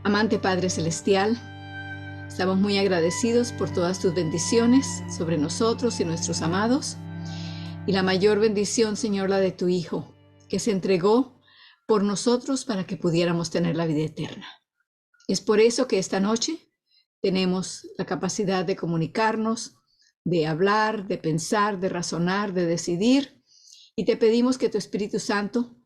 Amante Padre Celestial, estamos muy agradecidos por todas tus bendiciones sobre nosotros y nuestros amados. Y la mayor bendición, Señor, la de tu Hijo, que se entregó por nosotros para que pudiéramos tener la vida eterna. Es por eso que esta noche tenemos la capacidad de comunicarnos, de hablar, de pensar, de razonar, de decidir. Y te pedimos que tu Espíritu Santo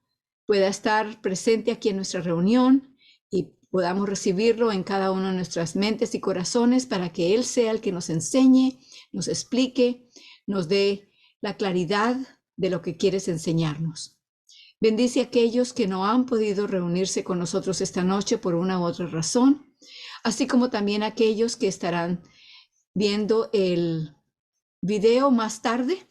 pueda estar presente aquí en nuestra reunión y podamos recibirlo en cada una de nuestras mentes y corazones para que Él sea el que nos enseñe, nos explique, nos dé la claridad de lo que quieres enseñarnos. Bendice a aquellos que no han podido reunirse con nosotros esta noche por una u otra razón, así como también a aquellos que estarán viendo el video más tarde.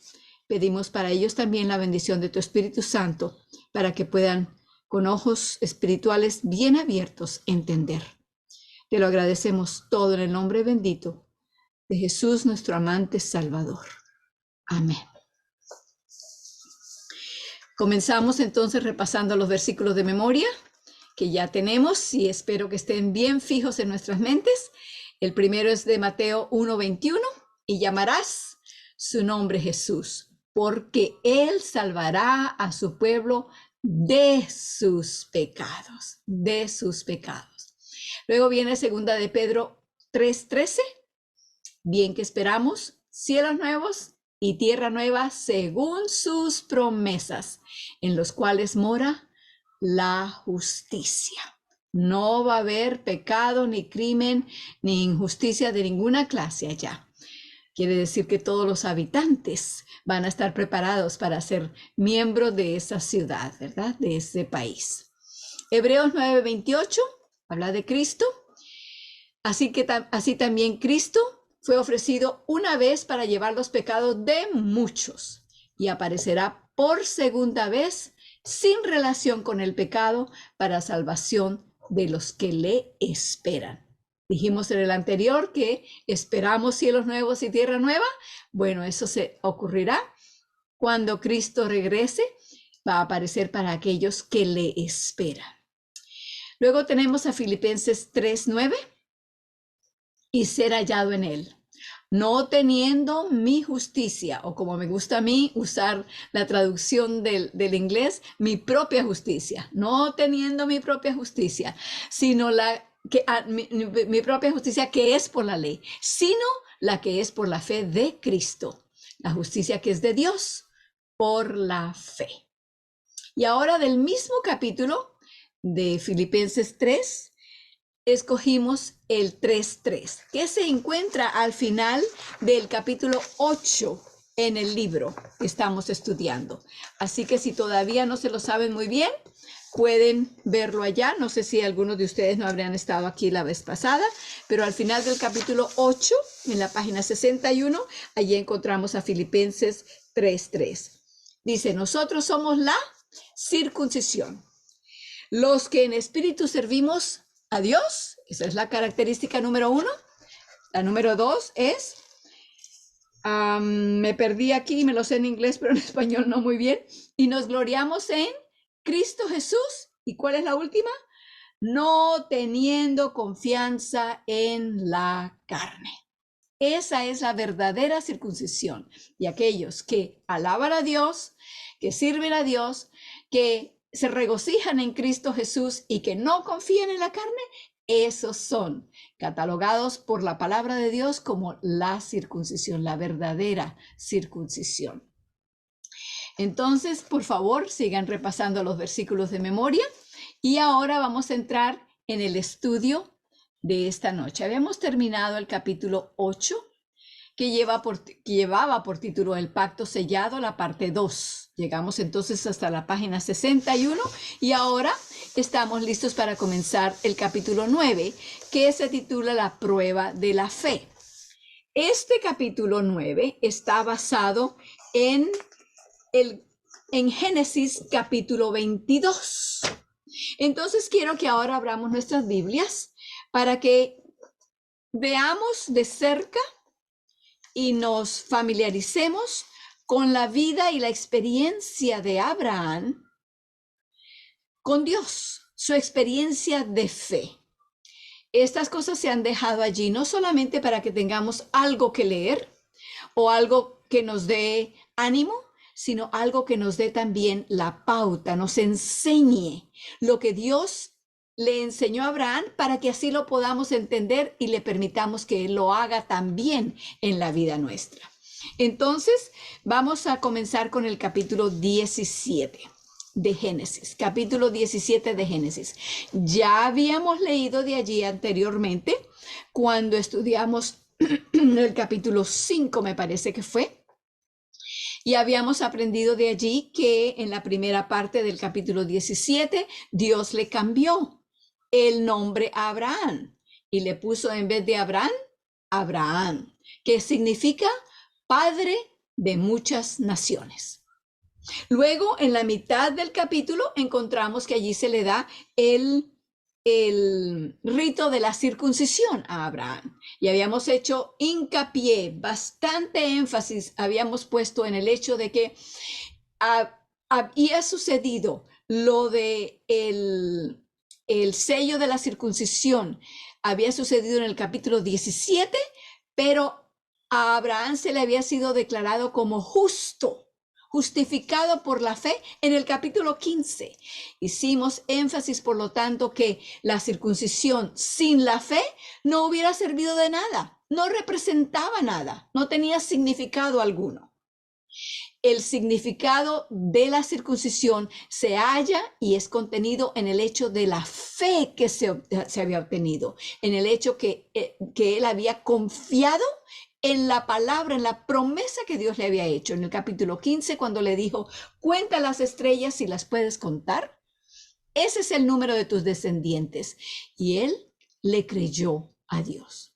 Pedimos para ellos también la bendición de tu Espíritu Santo para que puedan, con ojos espirituales bien abiertos, entender. Te lo agradecemos todo en el nombre bendito de Jesús, nuestro amante Salvador. Amén. Comenzamos entonces repasando los versículos de memoria que ya tenemos y espero que estén bien fijos en nuestras mentes. El primero es de Mateo 1:21 y llamarás su nombre Jesús, porque Él salvará a su pueblo de sus pecados, de sus pecados. Luego viene segunda de Pedro 3:13, bien que esperamos cielos nuevos y tierra nueva según sus promesas, en los cuales mora la justicia. No va a haber pecado, ni crimen, ni injusticia de ninguna clase allá. Quiere decir que todos los habitantes van a estar preparados para ser miembros de esa ciudad, ¿verdad? De ese país. Hebreos 9:28 habla de Cristo. Así también Cristo fue ofrecido una vez para llevar los pecados de muchos y aparecerá por segunda vez sin relación con el pecado para salvación de los que le esperan. Dijimos en el anterior que esperamos cielos nuevos y tierra nueva. Bueno, eso se ocurrirá cuando Cristo regrese. Va a aparecer para aquellos que le esperan. Luego tenemos a Filipenses 3:9 y ser hallado en él, no teniendo mi justicia, o como me gusta a mí usar la traducción del inglés, mi propia justicia, no teniendo mi propia justicia, sino mi propia justicia que es por la ley, sino la que es por la fe de Cristo, la justicia que es de Dios por la fe. Y ahora del mismo capítulo de Filipenses 3, escogimos el 3:3, que se encuentra al final del capítulo 8 en el libro que estamos estudiando. Así que si todavía no se lo saben muy bien, pueden verlo allá. No sé si algunos de ustedes no habrían estado aquí la vez pasada, pero al final del capítulo 8, en la página 61, allí encontramos a Filipenses 3:3. Dice, nosotros somos la circuncisión, los que en espíritu servimos a Dios. Esa es la característica número 1. La número 2 es, me perdí aquí, me lo sé en inglés, pero en español no muy bien. Y nos gloriamos en Cristo Jesús. ¿Y cuál es la última? No teniendo confianza en la carne. Esa es la verdadera circuncisión. Y aquellos que alaban a Dios, que sirven a Dios, que se regocijan en Cristo Jesús y que no confían en la carne, esos son catalogados por la palabra de Dios como la circuncisión, la verdadera circuncisión. Entonces, por favor, sigan repasando los versículos de memoria y ahora vamos a entrar en el estudio de esta noche. Habíamos terminado el capítulo 8, que llevaba por título El Pacto Sellado, la parte 2. Llegamos entonces hasta la página 61 y ahora estamos listos para comenzar el capítulo 9, que se titula La Prueba de la Fe. Este capítulo 9 está basado en Génesis capítulo 22. Entonces quiero que ahora abramos nuestras Biblias para que veamos de cerca y nos familiaricemos con la vida y la experiencia de Abraham con Dios, su experiencia de fe. Estas cosas se han dejado allí no solamente para que tengamos algo que leer o algo que nos dé ánimo, sino algo que nos dé también la pauta, nos enseñe lo que Dios le enseñó a Abraham para que así lo podamos entender y le permitamos que Él lo haga también en la vida nuestra. Entonces, vamos a comenzar con el capítulo 17 de Génesis, capítulo 17 de Génesis. Ya habíamos leído de allí anteriormente cuando estudiamos el capítulo 5, me parece que fue, y habíamos aprendido de allí que en la primera parte del capítulo 17 Dios le cambió el nombre a Abraham y le puso en vez de Abraham, Abraham, que significa padre de muchas naciones. Luego, en la mitad del capítulo, encontramos que allí se le da el rito de la circuncisión a Abraham. Y habíamos hecho hincapié, bastante énfasis habíamos puesto en el hecho de que había sucedido lo de el sello de la circuncisión, había sucedido en el capítulo 17, pero a Abraham se le había sido declarado como justificado por la fe en el capítulo 15. Hicimos énfasis, por lo tanto, que la circuncisión sin la fe no hubiera servido de nada, no representaba nada, no tenía significado alguno. El significado de la circuncisión se halla y es contenido en el hecho de la fe que se había obtenido, en el hecho que él había confiado en la palabra, en la promesa que Dios le había hecho. En el capítulo 15, cuando le dijo, cuenta las estrellas si las puedes contar, ese es el número de tus descendientes. Y él le creyó a Dios.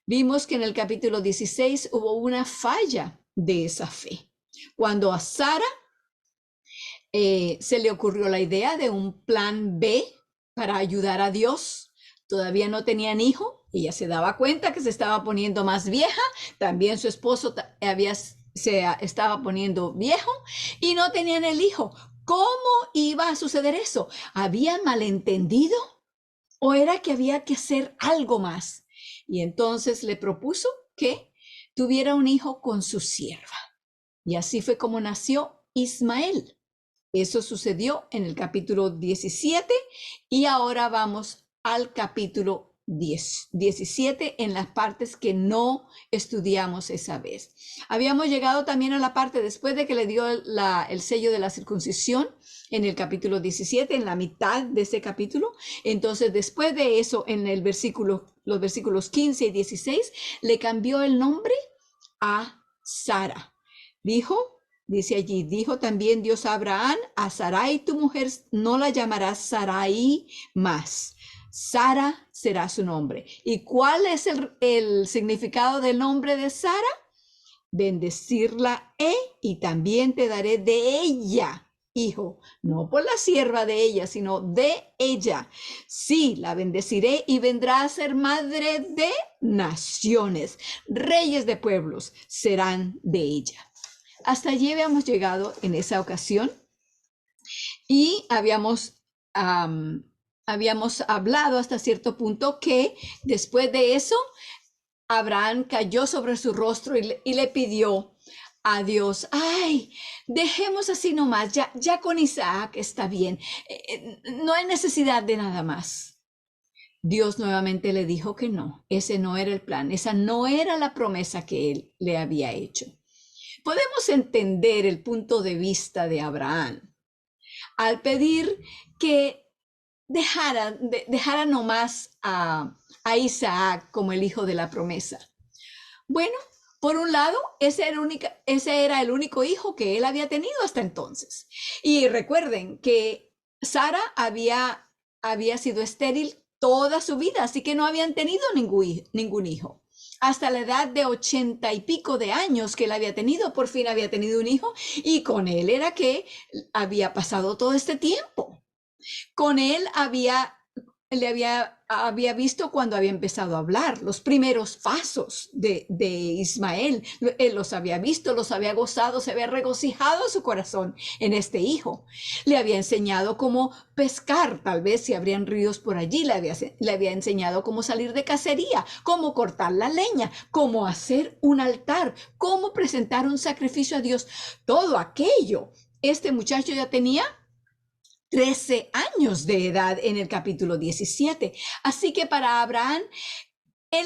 Vimos que en el capítulo 16 hubo una falla de esa fe. Cuando a Sara se le ocurrió la idea de un plan B para ayudar a Dios, todavía no tenían hijo, ella se daba cuenta que se estaba poniendo más vieja, también su esposo se estaba poniendo viejo y no tenían el hijo. ¿Cómo iba a suceder eso? ¿Habían malentendido o era que había que hacer algo más? Y entonces le propuso que tuviera un hijo con su sierva. Y así fue como nació Ismael. Eso sucedió en el capítulo 17 y ahora vamos al capítulo 17 en las partes que no estudiamos esa vez. Habíamos llegado también a la parte después de que le dio el sello de la circuncisión en el capítulo 17, en la mitad de ese capítulo. Entonces, después de eso, en los versículos 15 y 16, le cambió el nombre a Sara. Dice allí, dijo también Dios a Abraham, a Sarai tu mujer no la llamarás Sarai más, Sara será su nombre. ¿Y cuál es el significado del nombre de Sara? Bendecirla y también te daré de ella, hijo, no por la sierva de ella, sino de ella. Sí, la bendeciré y vendrá a ser madre de naciones, reyes de pueblos serán de ella. Hasta allí habíamos llegado en esa ocasión y habíamos hablado hasta cierto punto que después de eso, Abraham cayó sobre su rostro y le pidió a Dios, ay, dejemos así nomás, ya con Isaac está bien, no hay necesidad de nada más. Dios nuevamente le dijo que no, ese no era el plan, esa no era la promesa que él le había hecho. Podemos entender el punto de vista de Abraham al pedir que dejara nomás a Isaac como el hijo de la promesa. Bueno, por un lado, ese era el único hijo que él había tenido hasta entonces. Y recuerden que Sara había sido estéril toda su vida, así que no habían tenido ningún hijo. Hasta la edad de 80 y pico de años que él había tenido, por fin había tenido un hijo, y con él era que había pasado todo este tiempo. Con él había había visto cuando había empezado a hablar, los primeros pasos de Ismael. Él los había visto, los había gozado, se había regocijado su corazón en este hijo. Le había enseñado cómo pescar, tal vez si habrían ríos por allí, le había enseñado cómo salir de cacería, cómo cortar la leña, cómo hacer un altar, cómo presentar un sacrificio a Dios. Todo aquello. Este muchacho ya tenía 13 años de edad en el capítulo 17. Así que para Abraham, él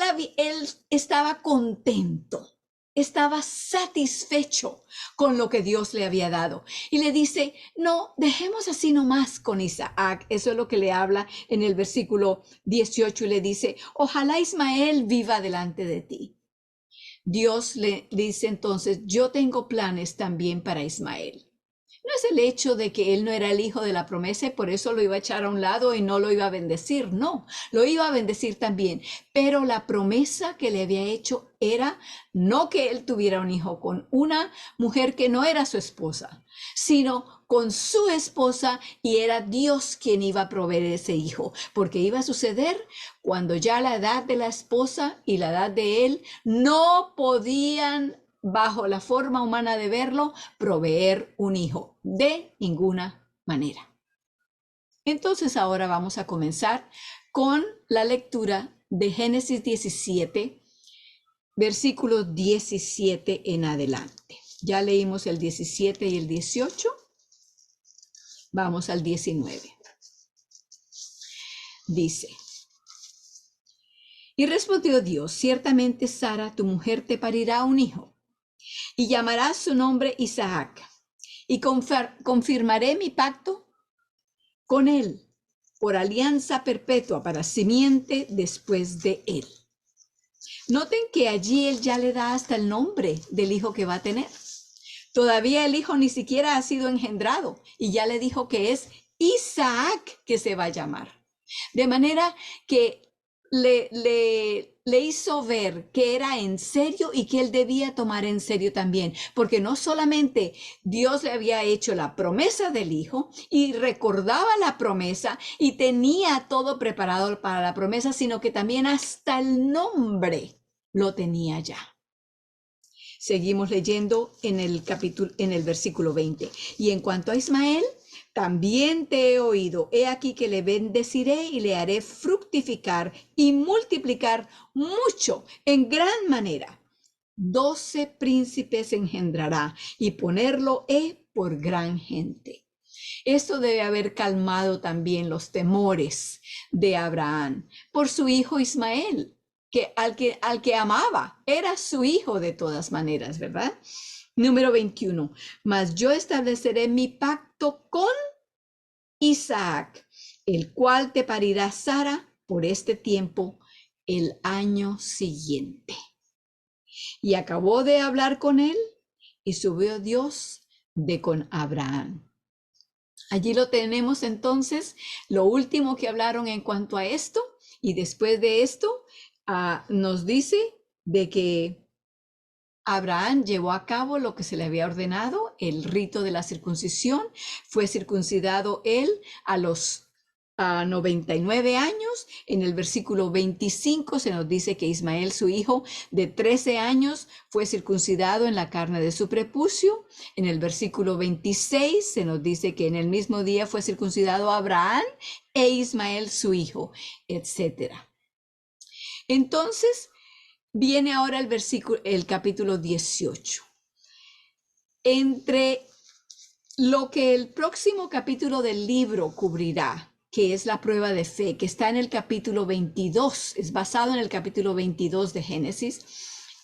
estaba contento, estaba satisfecho con lo que Dios le había dado. Y le dice, no, dejemos así nomás con Isaac. Eso es lo que le habla en el versículo 18 y le dice, ojalá Ismael viva delante de ti. Dios le dice entonces, yo tengo planes también para Ismael. No es el hecho de que él no era el hijo de la promesa y por eso lo iba a echar a un lado y no lo iba a bendecir. No, lo iba a bendecir también. Pero la promesa que le había hecho era no que él tuviera un hijo con una mujer que no era su esposa, sino con su esposa, y era Dios quien iba a proveer ese hijo, porque iba a suceder cuando ya la edad de la esposa y la edad de él no podían, bajo la forma humana de verlo, proveer un hijo de ninguna manera. Entonces ahora vamos a comenzar con la lectura de Génesis 17, versículos 17 en adelante. Ya leímos el 17 y el 18. Vamos al 19. Dice, y respondió Dios, ciertamente Sara, tu mujer, te parirá un hijo, y llamarás su nombre Isaac, y confirmaré mi pacto con él por alianza perpetua para simiente después de él. Noten que allí él ya le da hasta el nombre del hijo que va a tener. Todavía el hijo ni siquiera ha sido engendrado y ya le dijo que es Isaac que se va a llamar. De manera que le hizo ver que era en serio y que él debía tomar en serio también, porque no solamente Dios le había hecho la promesa del hijo y recordaba la promesa y tenía todo preparado para la promesa, sino que también hasta el nombre lo tenía ya. Seguimos leyendo en el versículo 20. Y en cuanto a Ismael, también te he oído. He aquí que le bendeciré y le haré fructificar y multiplicar mucho, en gran manera. 12 príncipes engendrará y ponerlo he por gran gente. Esto debe haber calmado también los temores de Abraham por su hijo Ismael, al que amaba, era su hijo de todas maneras, ¿verdad? Número 21. Mas yo estableceré mi pacto con Isaac, el cual te parirá Sara por este tiempo el año siguiente. Y acabó de hablar con él y subió Dios de con Abraham. Allí lo tenemos entonces, lo último que hablaron en cuanto a esto, y después de esto nos dice de que Abraham llevó a cabo lo que se le había ordenado, el rito de la circuncisión. Fue circuncidado él a los 99 años. En el versículo 25 se nos dice que Ismael, su hijo de 13 años, fue circuncidado en la carne de su prepucio. En el versículo 26 se nos dice que en el mismo día fue circuncidado Abraham e Ismael, su hijo, etcétera. Entonces, viene ahora el capítulo 18. Entre lo que el próximo capítulo del libro cubrirá, que es la prueba de fe, que está en el capítulo 22, es basado en el capítulo 22 de Génesis,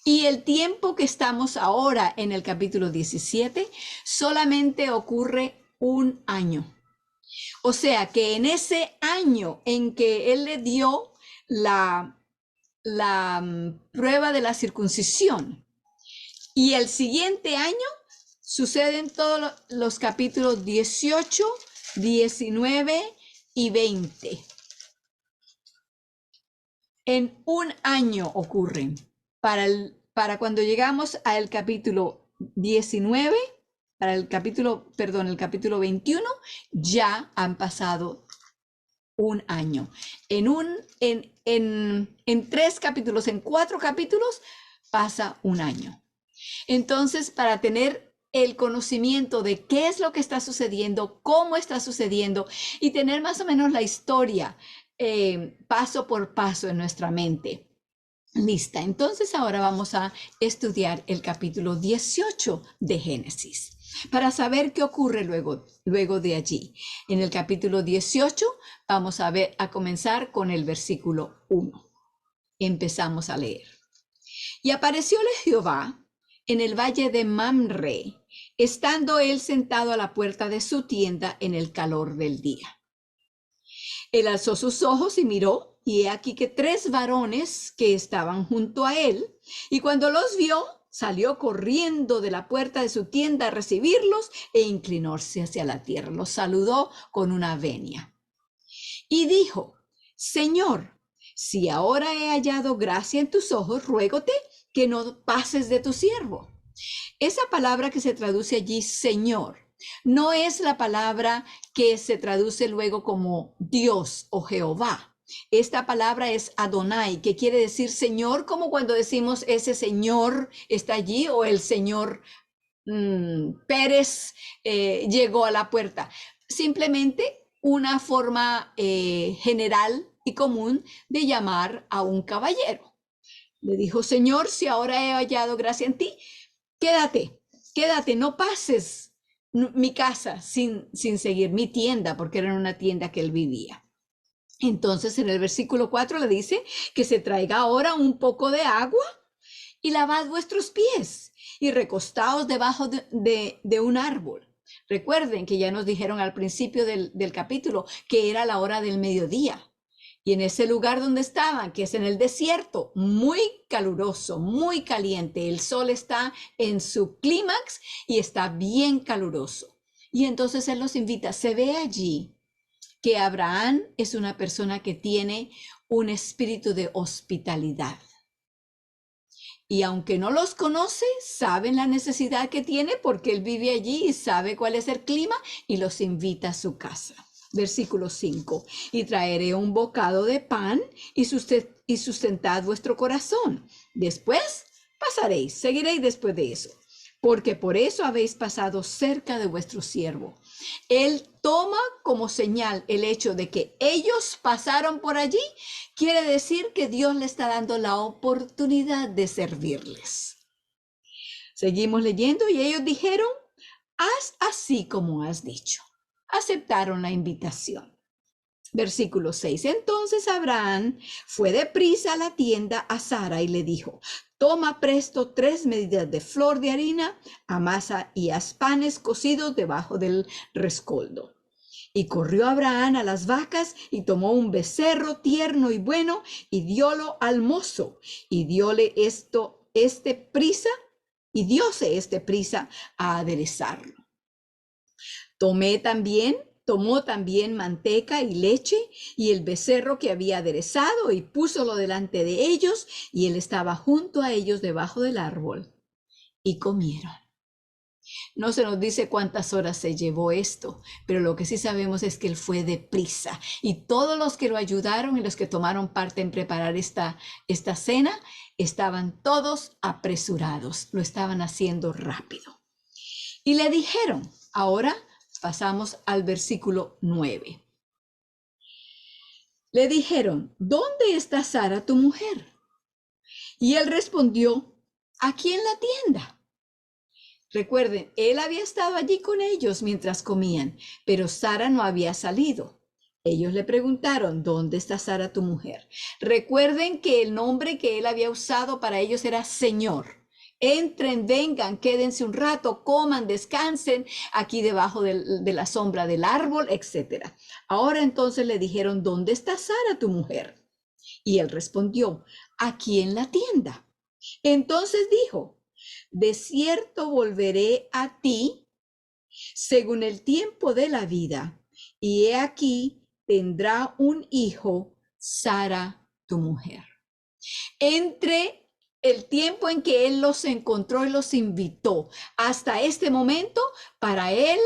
y el tiempo que estamos ahora en el capítulo 17, solamente ocurre un año. O sea que en ese año en que él le dio la prueba de la circuncisión, y el siguiente año suceden todos los capítulos 18, 19 y 20. En un año ocurren. Para cuando llegamos al capítulo 19, el capítulo 21, ya han pasado un año. En 3 capítulos, en 4 capítulos, pasa un año. Entonces, para tener el conocimiento de qué es lo que está sucediendo, cómo está sucediendo y tener más o menos la historia paso por paso en nuestra mente. Lista. Entonces ahora vamos a estudiar el capítulo 18 de Génesis para saber qué ocurre luego de allí. En el capítulo 18 vamos a comenzar con el versículo 1. Empezamos a leer. Y aparecióle Jehová en el valle de Mamre, estando él sentado a la puerta de su tienda en el calor del día. Él alzó sus ojos y miró, y he aquí que 3 varones que estaban junto a él, y cuando los vio, salió corriendo de la puerta de su tienda a recibirlos e inclinóse hacia la tierra. Los saludó con una venia. Y dijo: Señor, si ahora he hallado gracia en tus ojos, ruégote que no pases de tu siervo. Esa palabra que se traduce allí, Señor, no es la palabra que se traduce luego como Dios o Jehová. Esta palabra es Adonai, que quiere decir Señor, como cuando decimos ese Señor está allí o el Señor Pérez llegó a la puerta. Simplemente una forma general y común de llamar a un caballero. Le dijo: Señor, si ahora he hallado gracia en ti, quédate, no pases mi casa sin seguir mi tienda, porque era una tienda que él vivía. Entonces en el versículo 4 le dice que se traiga ahora un poco de agua y lavad vuestros pies y recostaos debajo de un árbol. Recuerden que ya nos dijeron al principio del capítulo que era la hora del mediodía. Y en ese lugar donde estaban, que es en el desierto, muy caluroso, muy caliente, el sol está en su clímax y está bien caluroso. Y entonces él los invita. Se ve allí que Abraham es una persona que tiene un espíritu de hospitalidad. Y aunque no los conoce, saben la necesidad que tiene porque él vive allí y sabe cuál es el clima y los invita a su casa. Versículo 5. Y traeré un bocado de pan y sustentad vuestro corazón. Después pasaréis, seguiréis después de eso, porque por eso habéis pasado cerca de vuestro siervo. Él toma como señal el hecho de que ellos pasaron por allí, quiere decir que Dios le está dando la oportunidad de servirles. Seguimos leyendo y ellos dijeron: haz así como has dicho. Aceptaron la invitación. Versículo 6. Entonces Abraham fue deprisa a la tienda a Sara y le dijo: toma presto 3 medidas de flor de harina, amasa y haz panes cocidos debajo del rescoldo. Y corrió Abraham a las vacas y tomó un becerro tierno y bueno y diólo al mozo y dióse prisa a aderezarlo. Tomó también manteca y leche y el becerro que había aderezado y púsolo delante de ellos, y él estaba junto a ellos debajo del árbol, y comieron. No se nos dice cuántas horas se llevó esto, pero lo que sí sabemos es que él fue deprisa, y todos los que lo ayudaron y los que tomaron parte en preparar esta cena estaban todos apresurados, lo estaban haciendo rápido. Y le dijeron, ahora pasamos al versículo 9. Le dijeron: ¿dónde está Sara tu mujer? Y él respondió: aquí en la tienda. Recuerden, él había estado allí con ellos mientras comían, pero Sara no había salido. Ellos le preguntaron: ¿dónde está Sara tu mujer? Recuerden que el nombre que él había usado para ellos era Señor. Entren, vengan, quédense un rato, coman, descansen aquí debajo de la sombra del árbol, etc. Ahora entonces le dijeron: ¿dónde está Sara tu mujer? Y él respondió: aquí en la tienda. Entonces dijo: de cierto volveré a ti según el tiempo de la vida, y he aquí tendrá un hijo Sara tu mujer. Entre el tiempo en que él los encontró y los invitó hasta este momento, para él,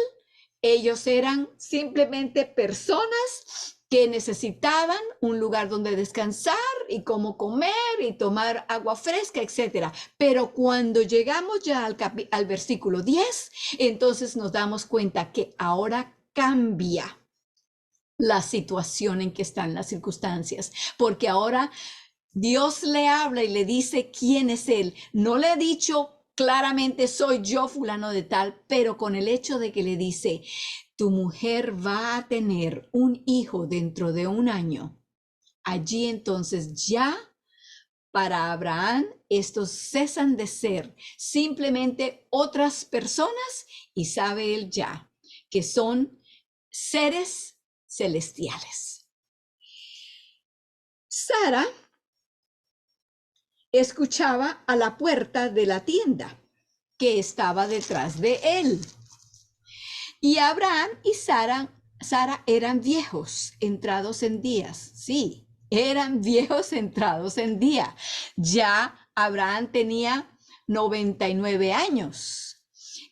ellos eran simplemente personas que necesitaban un lugar donde descansar y cómo comer y tomar agua fresca, etcétera. Pero cuando llegamos ya al versículo 10, entonces nos damos cuenta que ahora cambia la situación en que están las circunstancias, porque ahora Dios le habla y le dice quién es él. No le ha dicho claramente soy yo fulano de tal, pero con el hecho de que le dice, tu mujer va a tener un hijo dentro de un año. Allí entonces ya para Abraham estos cesan de ser simplemente otras personas y sabe él ya que son seres celestiales. Sara escuchaba a la puerta de la tienda que estaba detrás de él. Y Abraham y Sara eran viejos, entrados en días. Sí, eran viejos entrados en día. Ya Abraham tenía 99 años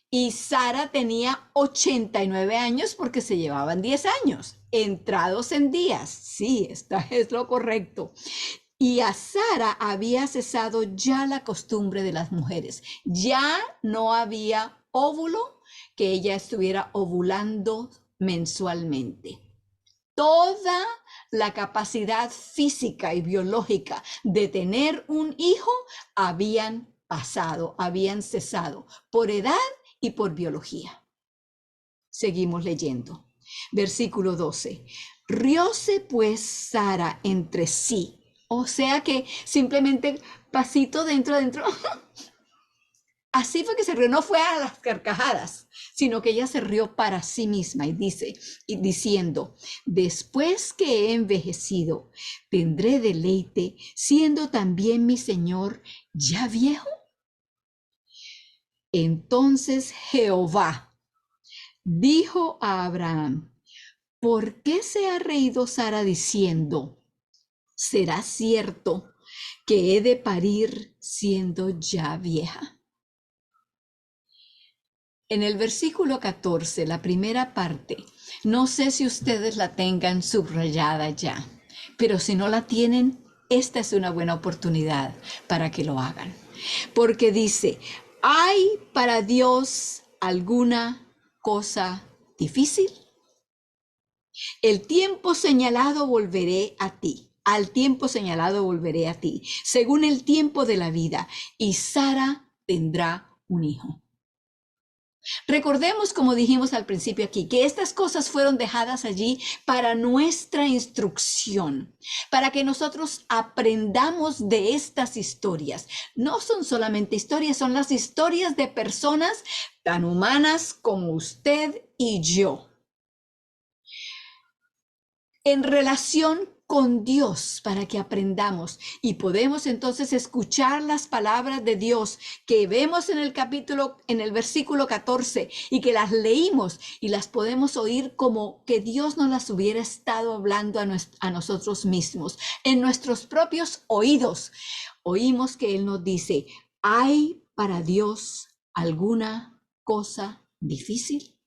y Sara tenía 89 años porque se llevaban 10 años. Entrados en días. Sí, esta es lo correcto. Y a Sara había cesado ya la costumbre de las mujeres. Ya no había óvulo que ella estuviera ovulando mensualmente. Toda la capacidad física y biológica de tener un hijo habían pasado, habían cesado por edad y por biología. Seguimos leyendo. Versículo 12. Rióse pues Sara entre sí. O sea que simplemente pasito dentro. Así fue que se rió, no fue a las carcajadas, sino que ella se rió para sí misma y diciendo, después que he envejecido, tendré deleite, siendo también mi Señor ya viejo. Entonces Jehová dijo a Abraham, ¿por qué se ha reído Sara diciendo, ¿será cierto que he de parir siendo ya vieja? En el versículo 14, la primera parte, no sé si ustedes la tengan subrayada ya, pero si no la tienen, esta es una buena oportunidad para que lo hagan. Porque dice, ¿hay para Dios alguna cosa difícil? El tiempo señalado volveré a ti. Al tiempo señalado volveré a ti, según el tiempo de la vida, y Sara tendrá un hijo. Recordemos, como dijimos al principio aquí, que estas cosas fueron dejadas allí para nuestra instrucción, para que nosotros aprendamos de estas historias. No son solamente historias, son las historias de personas tan humanas como usted y yo, en relación con Dios, para que aprendamos y podemos entonces escuchar las palabras de Dios que vemos en el versículo 14 y que las leímos y las podemos oír como que Dios nos las hubiera estado hablando a nosotros mismos. En nuestros propios oídos oímos que Él nos dice, ¿hay para Dios alguna cosa difícil?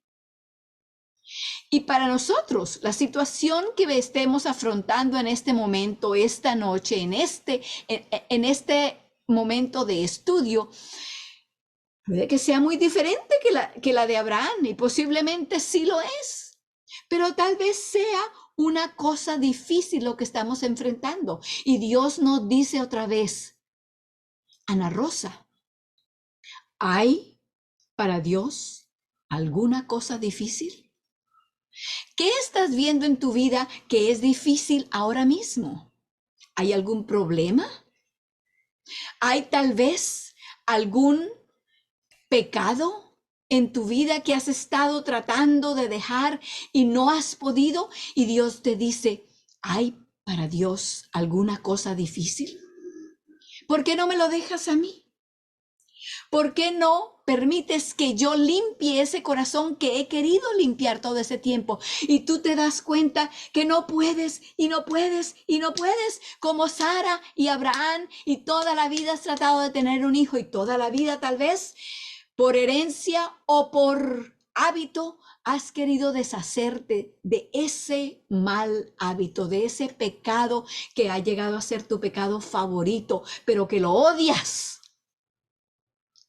Y para nosotros, la situación que estemos afrontando en este momento, esta noche, en este momento de estudio, puede que sea muy diferente que la de Abraham, y posiblemente sí lo es, pero tal vez sea una cosa difícil lo que estamos enfrentando. Y Dios nos dice otra vez, Ana Rosa, ¿hay para Dios alguna cosa difícil? ¿Qué estás viendo en tu vida que es difícil ahora mismo? ¿Hay algún problema? ¿Hay tal vez algún pecado en tu vida que has estado tratando de dejar y no has podido? Y Dios te dice, ¿hay para Dios alguna cosa difícil? ¿Por qué no me lo dejas a mí? ¿Por qué no permites que yo limpie ese corazón que he querido limpiar todo ese tiempo? Y tú te das cuenta que no puedes y no puedes y no puedes, como Sara y Abraham, y toda la vida has tratado de tener un hijo y toda la vida tal vez por herencia o por hábito, has querido deshacerte de ese mal hábito, de ese pecado que ha llegado a ser tu pecado favorito, pero que lo odias.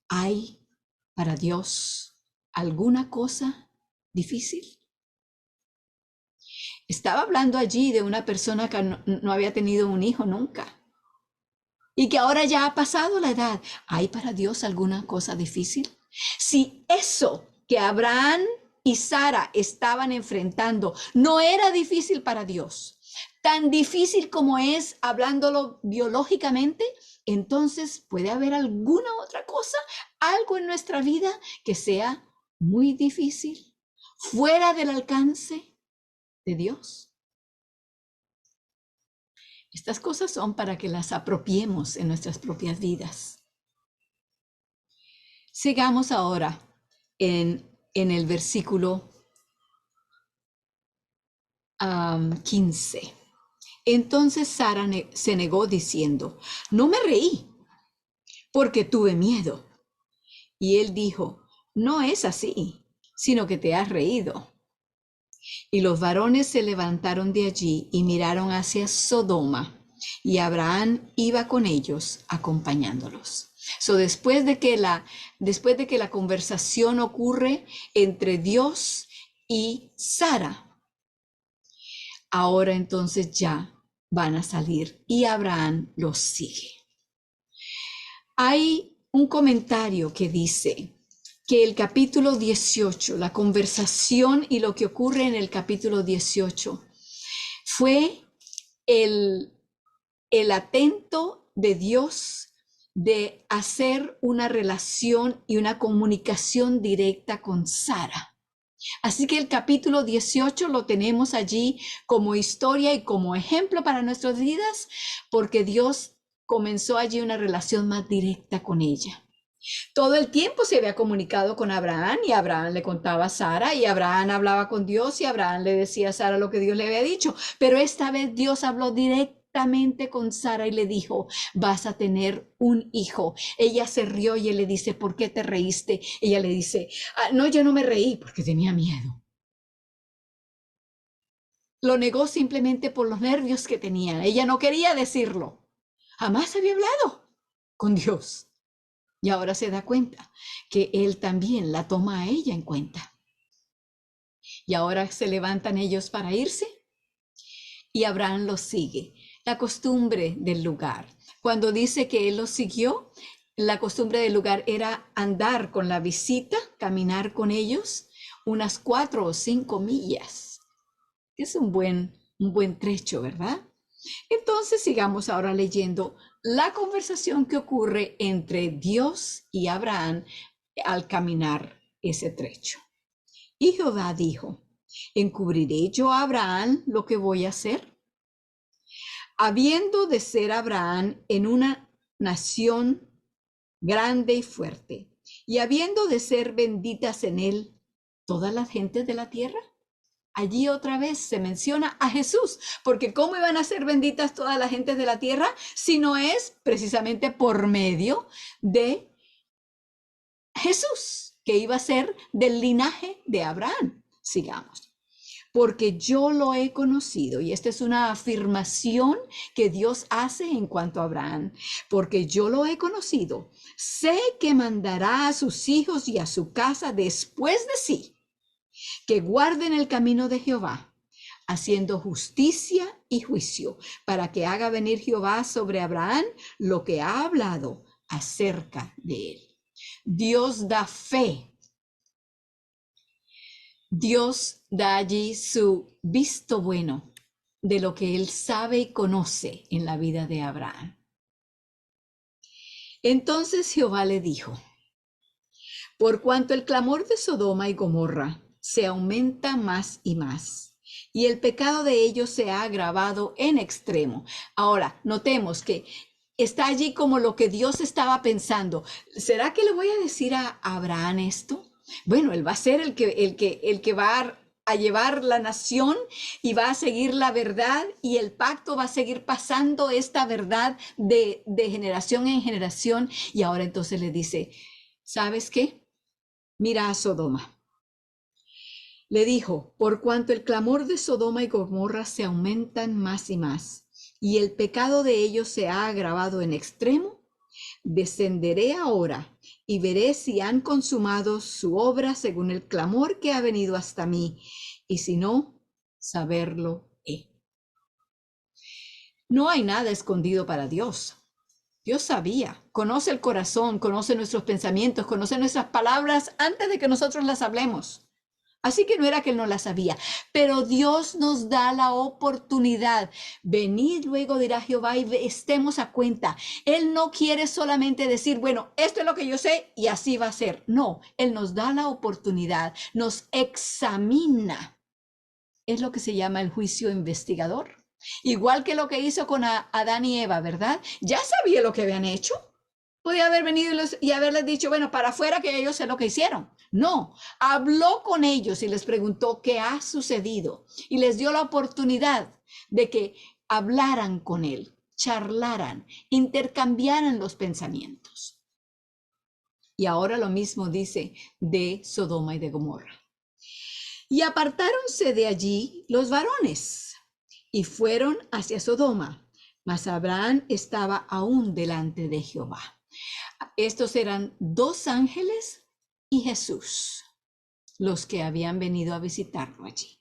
¿Hay para Dios alguna cosa difícil? Estaba hablando allí de una persona que no había tenido un hijo nunca y que ahora ya ha pasado la edad. ¿Hay para Dios alguna cosa difícil? Si eso que Abraham y Sara estaban enfrentando no era difícil para Dios, tan difícil como es hablándolo biológicamente, entonces puede haber alguna otra cosa, algo en nuestra vida que sea muy difícil, fuera del alcance de Dios. Estas cosas son para que las apropiemos en nuestras propias vidas. Sigamos ahora en el versículo 15. Entonces Sara se negó diciendo, no me reí porque tuve miedo. Y él dijo, no es así, sino que te has reído. Y los varones se levantaron de allí y miraron hacia Sodoma, y Abraham iba con ellos acompañándolos. Después de que la conversación ocurre entre Dios y Sara, ahora entonces ya van a salir y Abraham los sigue. Hay un comentario que dice que el capítulo 18, la conversación y lo que ocurre en el capítulo 18 fue el atento de Dios de hacer una relación y una comunicación directa con Sara. Así que el capítulo 18 lo tenemos allí como historia y como ejemplo para nuestras vidas, porque Dios comenzó allí una relación más directa con ella. Todo el tiempo se había comunicado con Abraham y Abraham le contaba a Sara y Abraham hablaba con Dios y Abraham le decía a Sara lo que Dios le había dicho. Pero esta vez Dios habló directamente con Sara y le dijo, vas a tener un hijo. Ella se rió y él le dice, ¿por qué te reíste? Ella le dice, no, yo no me reí porque tenía miedo. Lo negó simplemente por los nervios que tenía. Ella no quería decirlo. Jamás había hablado con Dios. Y ahora se da cuenta que él también la toma a ella en cuenta. Y ahora se levantan ellos para irse y Abraham los sigue. La costumbre del lugar. Cuando dice que él los siguió, la costumbre del lugar era andar con la visita, caminar con ellos unas 4 o 5 millas. Es un buen trecho, ¿verdad? Entonces sigamos ahora leyendo la conversación que ocurre entre Dios y Abraham al caminar ese trecho. Y Jehová dijo, ¿encubriré yo a Abraham lo que voy a hacer? Habiendo de ser Abraham en una nación grande y fuerte, y habiendo de ser benditas en él todas las gentes de la tierra. Allí otra vez se menciona a Jesús, porque ¿cómo iban a ser benditas todas las gentes de la tierra si no es precisamente por medio de Jesús, que iba a ser del linaje de Abraham? Sigamos. Porque yo lo he conocido, y esta es una afirmación que Dios hace en cuanto a Abraham, porque yo lo he conocido, sé que mandará a sus hijos y a su casa después de sí, que guarden el camino de Jehová, haciendo justicia y juicio, para que haga venir Jehová sobre Abraham lo que ha hablado acerca de él. Dios da fe. Dios da allí su visto bueno de lo que él sabe y conoce en la vida de Abraham. Entonces Jehová le dijo, por cuanto el clamor de Sodoma y Gomorra se aumenta más y más, y el pecado de ellos se ha agravado en extremo. Ahora, notemos que está allí como lo que Dios estaba pensando. ¿Será que le voy a decir a Abraham esto? Bueno, él va a ser el que va a llevar la nación y va a seguir la verdad y el pacto va a seguir pasando esta verdad de generación en generación. Y ahora entonces le dice, ¿sabes qué? Mira a Sodoma. Le dijo, por cuanto el clamor de Sodoma y Gomorra se aumentan más y más, y el pecado de ellos se ha agravado en extremo, descenderé ahora y veré si han consumado su obra según el clamor que ha venido hasta mí, y si no, saberlo he. No hay nada escondido para Dios. Dios sabía, conoce el corazón, conoce nuestros pensamientos, conoce nuestras palabras antes de que nosotros las hablemos. Así que no era que él no las sabía, pero Dios nos da la oportunidad. Venid luego, dirá Jehová, y estemos a cuenta. Él no quiere solamente decir, bueno, esto es lo que yo sé y así va a ser. No, Él nos da la oportunidad, nos examina. Es lo que se llama el juicio investigador. Igual que lo que hizo con Adán y Eva, ¿verdad? Ya sabía lo que habían hecho. Podía haber venido y haberles dicho, bueno, para afuera que ellos sé lo que hicieron. No, habló con ellos y les preguntó qué ha sucedido y les dio la oportunidad de que hablaran con él, charlaran, intercambiaran los pensamientos. Y ahora lo mismo dice de Sodoma y de Gomorra. Y apartáronse de allí los varones y fueron hacia Sodoma, mas Abraham estaba aún delante de Jehová. Estos eran dos ángeles y Jesús, los que habían venido a visitarlo allí.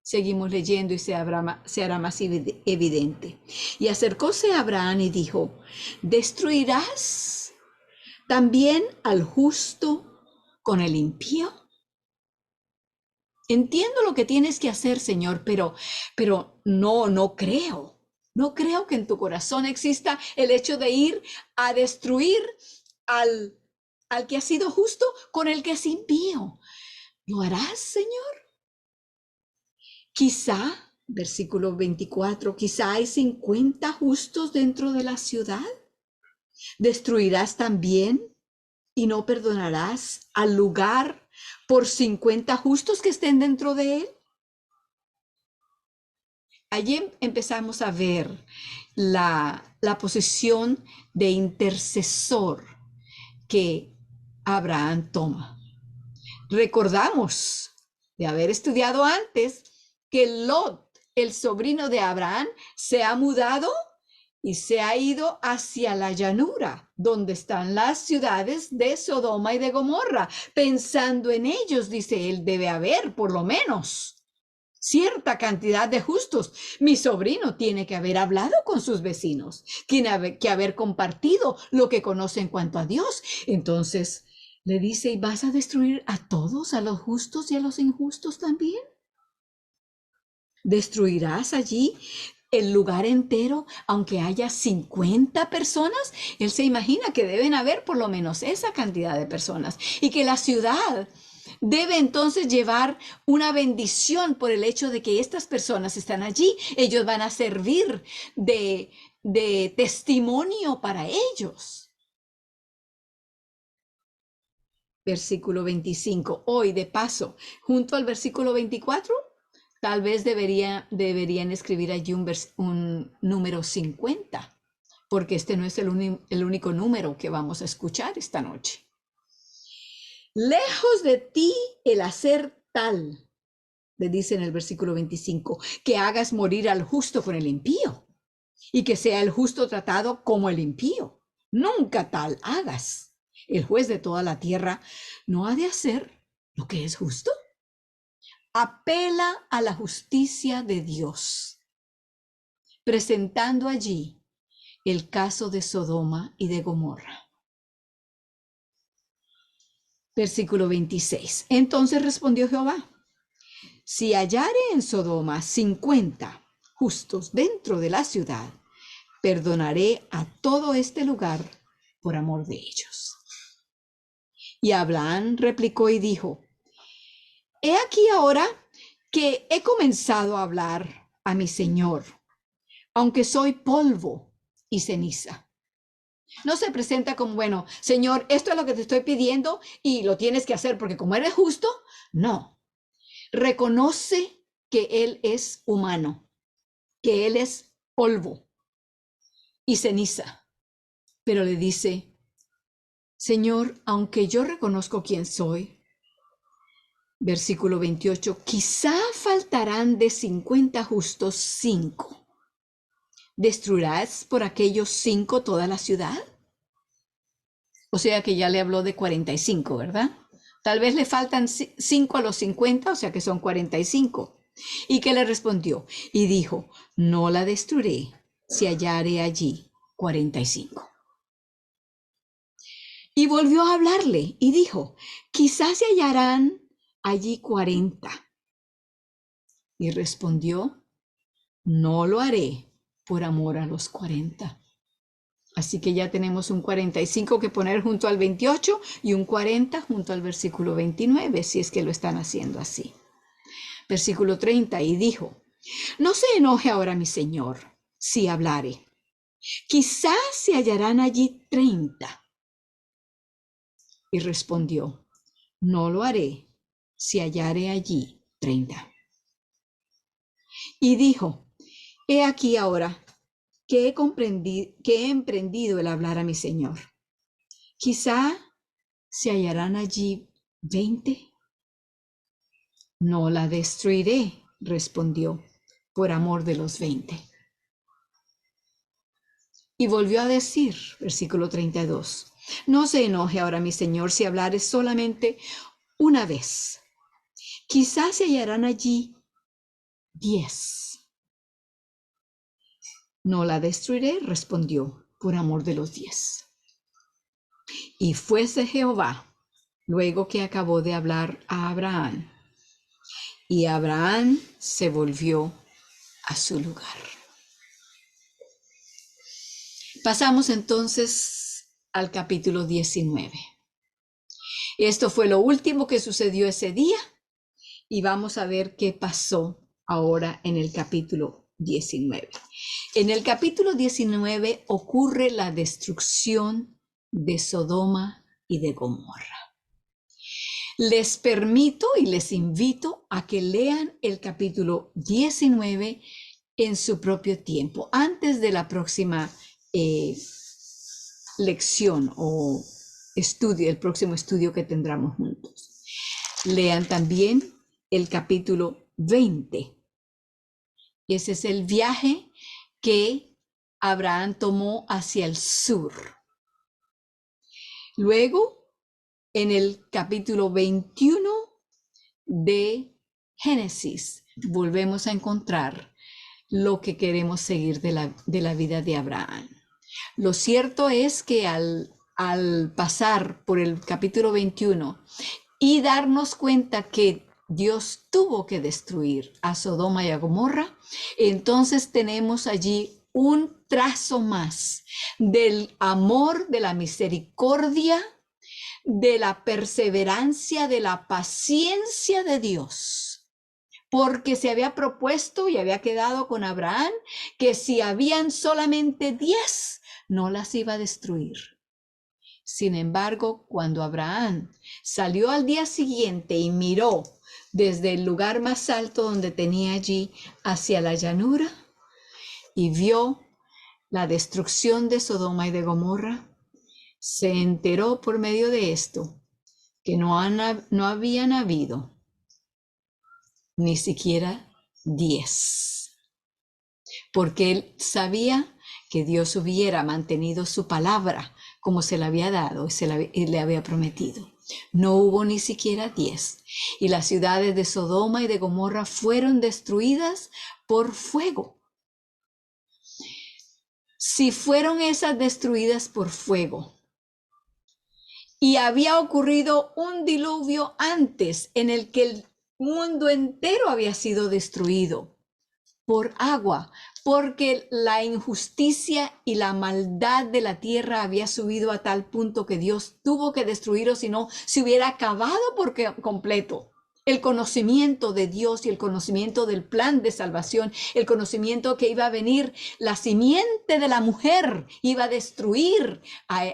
Seguimos leyendo y se hará más evidente. Y acercóse a Abraham y dijo, ¿destruirás también al justo con el impío? Entiendo lo que tienes que hacer, Señor, pero no creo. No creo que en tu corazón exista el hecho de ir a destruir al que ha sido justo con el que es impío. ¿Lo harás, Señor? Quizá, versículo 24, quizá hay 50 justos dentro de la ciudad. ¿Destruirás también y no perdonarás al lugar por 50 justos que estén dentro de él? Allí empezamos a ver la posición de intercesor que Abraham toma. Recordamos de haber estudiado antes que Lot, el sobrino de Abraham, se ha mudado y se ha ido hacia la llanura, donde están las ciudades de Sodoma y de Gomorra. Pensando en ellos, dice él, debe haber por lo menos cierta cantidad de justos. Mi sobrino tiene que haber hablado con sus vecinos, tiene que haber compartido lo que conoce en cuanto a Dios. Entonces le dice, ¿y vas a destruir a todos, a los justos y a los injustos también? ¿Destruirás allí el lugar entero, aunque haya 50 personas? Él se imagina que deben haber por lo menos esa cantidad de personas y que la ciudad debe entonces llevar una bendición por el hecho de que estas personas están allí. Ellos van a servir de testimonio para ellos. Versículo 25. Hoy, de paso, junto al versículo 24, tal vez deberían escribir allí un número 50, porque este no es el único número que vamos a escuchar esta noche. Lejos de ti el hacer tal, le dice en el versículo 25, que hagas morir al justo con el impío y que sea el justo tratado como el impío. Nunca tal hagas. El juez de toda la tierra no ha de hacer lo que es justo. Apela a la justicia de Dios, presentando allí el caso de Sodoma y de Gomorra. Versículo 26. Entonces respondió Jehová, si hallare en Sodoma 50 justos dentro de la ciudad, perdonaré a todo este lugar por amor de ellos. Y Abraham replicó y dijo, he aquí ahora que he comenzado a hablar a mi Señor, aunque soy polvo y ceniza. No se presenta como, bueno, Señor, esto es lo que te estoy pidiendo y lo tienes que hacer porque como eres justo. No, reconoce que Él es humano, que Él es polvo y ceniza, pero le dice, Señor, aunque yo reconozco quién soy, Versículo 28, quizá faltarán de 50 justos 5. ¿Destruirás por aquellos 5 toda la ciudad? O sea que ya le habló de 45, ¿verdad? Tal vez le faltan 5 a los 50, o sea que son 45. ¿Y qué le respondió? Y dijo, no la destruiré si hallare allí 45. Y volvió a hablarle y dijo, quizás se hallarán allí 40. Y respondió, no lo haré por amor a los 40. Así que ya tenemos un 45 que poner junto al 28 y un 40 junto al versículo 29, si es que lo están haciendo así. Versículo 30, y dijo, no se enoje ahora mi señor si hablare. Quizás se hallarán allí 30. Y respondió, no lo haré si hallare allí 30. Y dijo, he aquí ahora que he emprendido el hablar a mi señor. Quizá se hallarán allí 20. No la destruiré, respondió, por amor de los 20. Y volvió a decir, versículo 32, no se enoje ahora mi señor si hablares solamente una vez. Quizás se hallarán allí 10. No la destruiré, respondió, por amor de los 10. Y fuese Jehová, luego que acabó de hablar a Abraham, y Abraham se volvió a su lugar. Pasamos entonces al capítulo 19. Esto fue lo último que sucedió ese día y vamos a ver qué pasó ahora en el capítulo 19. En el capítulo 19 ocurre la destrucción de Sodoma y de Gomorra. Les permito y les invito a que lean el capítulo 19 en su propio tiempo, antes de la próxima lección o estudio, el próximo estudio que tendremos juntos. Lean también el capítulo 20. Ese es el viaje que Abraham tomó hacia el sur. Luego, en el capítulo 21 de Génesis, volvemos a encontrar lo que queremos seguir de la vida de Abraham. Lo cierto es que al pasar por el capítulo 21 y darnos cuenta que Dios tuvo que destruir a Sodoma y a Gomorra, entonces tenemos allí un trazo más del amor, de la misericordia, de la perseverancia, de la paciencia de Dios. Porque se había propuesto y había quedado con Abraham que si habían solamente 10, no las iba a destruir. Sin embargo, cuando Abraham salió al día siguiente y miró desde el lugar más alto donde tenía allí hacia la llanura y vio la destrucción de Sodoma y de Gomorra, se enteró por medio de esto que no habían habido ni siquiera 10, porque él sabía que Dios hubiera mantenido su palabra como se la había dado y le había prometido. No hubo ni siquiera 10. Y las ciudades de Sodoma y de Gomorra fueron destruidas por fuego. Si fueron esas destruidas por fuego y había ocurrido un diluvio antes en el que el mundo entero había sido destruido por agua, porque la injusticia y la maldad de la tierra había subido a tal punto que Dios tuvo que destruirlo, si no se hubiera acabado por completo. El conocimiento de Dios y el conocimiento del plan de salvación, el conocimiento que iba a venir, la simiente de la mujer iba a destruir a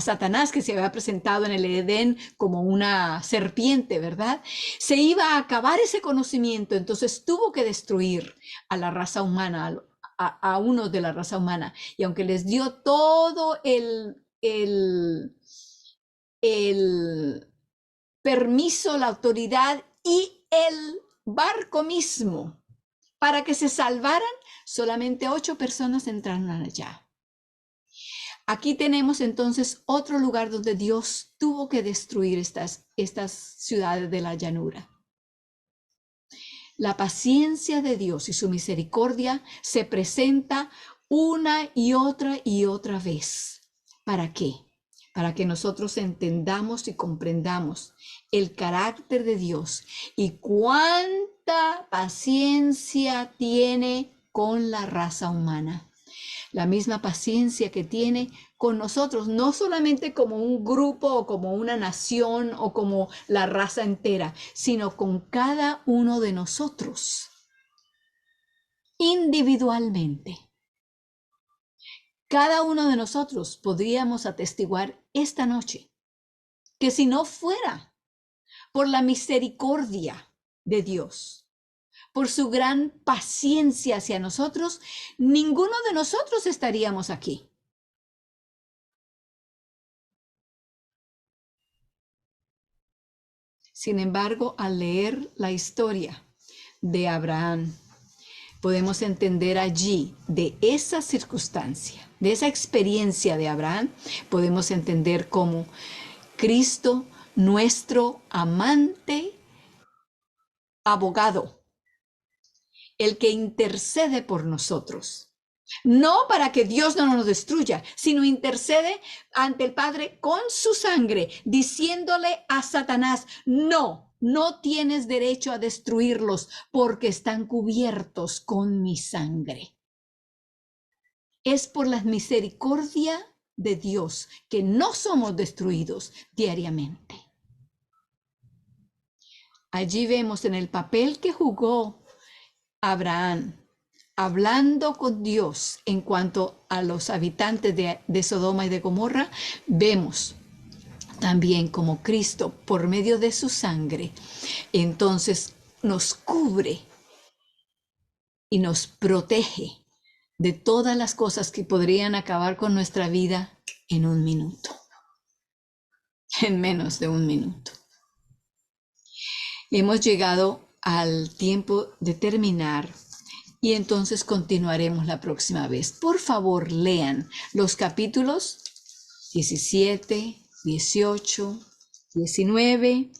Satanás, que se había presentado en el Edén como una serpiente, ¿verdad? Se iba a acabar ese conocimiento, entonces tuvo que destruir a la raza humana, a unos de la raza humana. Y aunque les dio todo el permiso, la autoridad y el barco mismo para que se salvaran, solamente 8 personas entraron allá. Aquí tenemos entonces otro lugar donde Dios tuvo que destruir estas ciudades de la llanura. La paciencia de Dios y su misericordia se presenta una y otra vez. ¿Para qué? Para que nosotros entendamos y comprendamos el carácter de Dios y cuánta paciencia tiene con la raza humana. La misma paciencia que tiene con nosotros, no solamente como un grupo o como una nación o como la raza entera, sino con cada uno de nosotros, individualmente. Cada uno de nosotros podríamos atestiguar esta noche que si no fuera por la misericordia de Dios, por su gran paciencia hacia nosotros, ninguno de nosotros estaríamos aquí. Sin embargo, al leer la historia de Abraham, podemos entender allí, de esa circunstancia, de esa experiencia de Abraham, podemos entender cómo Cristo, nuestro amante, abogado, el que intercede por nosotros, no para que Dios no nos destruya, sino intercede ante el Padre con su sangre, diciéndole a Satanás, no tienes derecho a destruirlos porque están cubiertos con mi sangre. Es por la misericordia de Dios que no somos destruidos diariamente. Allí vemos en el papel que jugó Abraham, hablando con Dios en cuanto a los habitantes de Sodoma y de Gomorra, vemos también como Cristo, por medio de su sangre, entonces nos cubre y nos protege de todas las cosas que podrían acabar con nuestra vida en un minuto, en menos de un minuto. Hemos llegado al tiempo de terminar y entonces continuaremos la próxima vez. Por favor, lean los capítulos 17, 18, 19,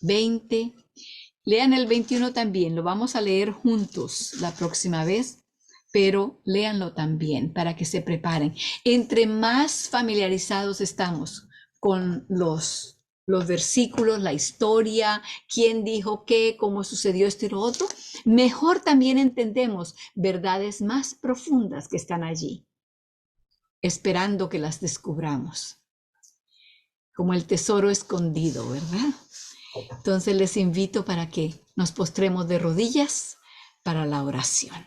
20. Lean el 21 también, lo vamos a leer juntos la próxima vez, pero léanlo también para que se preparen. Entre más familiarizados estamos con los versículos, la historia, quién dijo qué, cómo sucedió esto y lo otro, mejor también entendemos verdades más profundas que están allí, esperando que las descubramos, como el tesoro escondido, ¿verdad? Entonces les invito para que nos postremos de rodillas para la oración.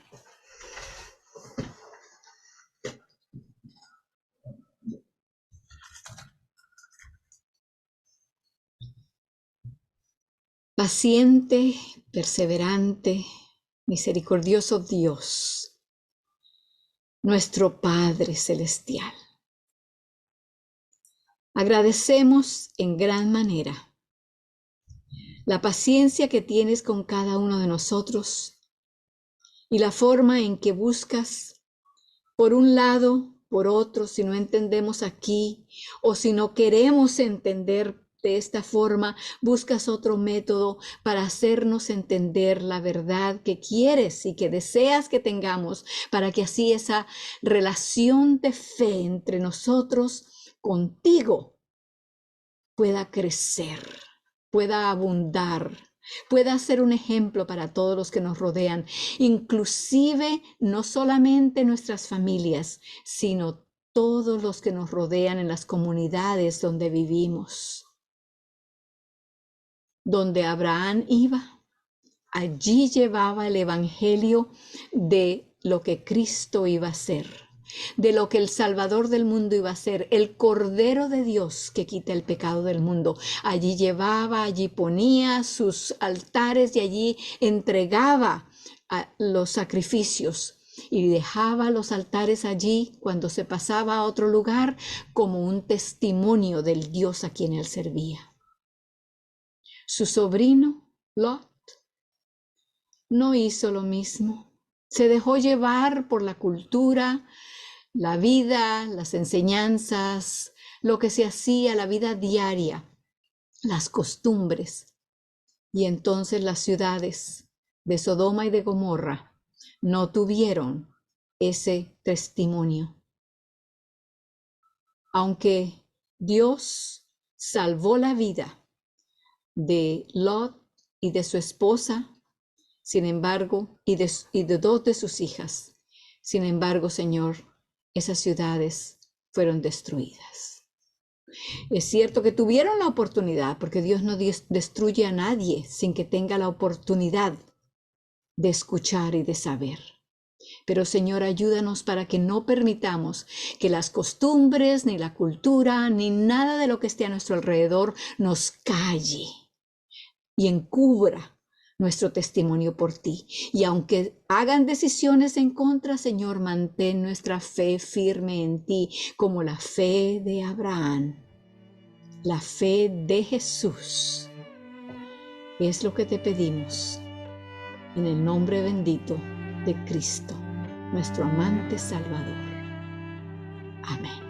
Paciente, perseverante, misericordioso Dios, nuestro Padre Celestial. Agradecemos en gran manera la paciencia que tienes con cada uno de nosotros y la forma en que buscas, por un lado, por otro, si no entendemos aquí o si no queremos entender de esta forma, buscas otro método para hacernos entender la verdad que quieres y que deseas que tengamos, para que así esa relación de fe entre nosotros contigo pueda crecer, pueda abundar, pueda ser un ejemplo para todos los que nos rodean, inclusive no solamente nuestras familias, sino todos los que nos rodean en las comunidades donde vivimos. Donde Abraham iba, allí llevaba el evangelio de lo que Cristo iba a ser, de lo que el Salvador del mundo iba a ser, el Cordero de Dios que quita el pecado del mundo. Allí llevaba, allí ponía sus altares y allí entregaba los sacrificios y dejaba los altares allí cuando se pasaba a otro lugar como un testimonio del Dios a quien él servía. Su sobrino, Lot, no hizo lo mismo. Se dejó llevar por la cultura, la vida, las enseñanzas, lo que se hacía, la vida diaria, las costumbres. Y entonces las ciudades de Sodoma y de Gomorra no tuvieron ese testimonio. Aunque Dios salvó la vida de Lot y de su esposa, sin embargo, y de dos de sus hijas, sin embargo, Señor, esas ciudades fueron destruidas. Es cierto que tuvieron la oportunidad, porque Dios no destruye a nadie sin que tenga la oportunidad de escuchar y de saber. Pero Señor, ayúdanos para que no permitamos que las costumbres, ni la cultura, ni nada de lo que esté a nuestro alrededor nos calle y encubra nuestro testimonio por ti. Y aunque hagan decisiones en contra, Señor, mantén nuestra fe firme en ti, como la fe de Abraham, la fe de Jesús. Es lo que te pedimos en el nombre bendito de Cristo, nuestro amante Salvador. Amén.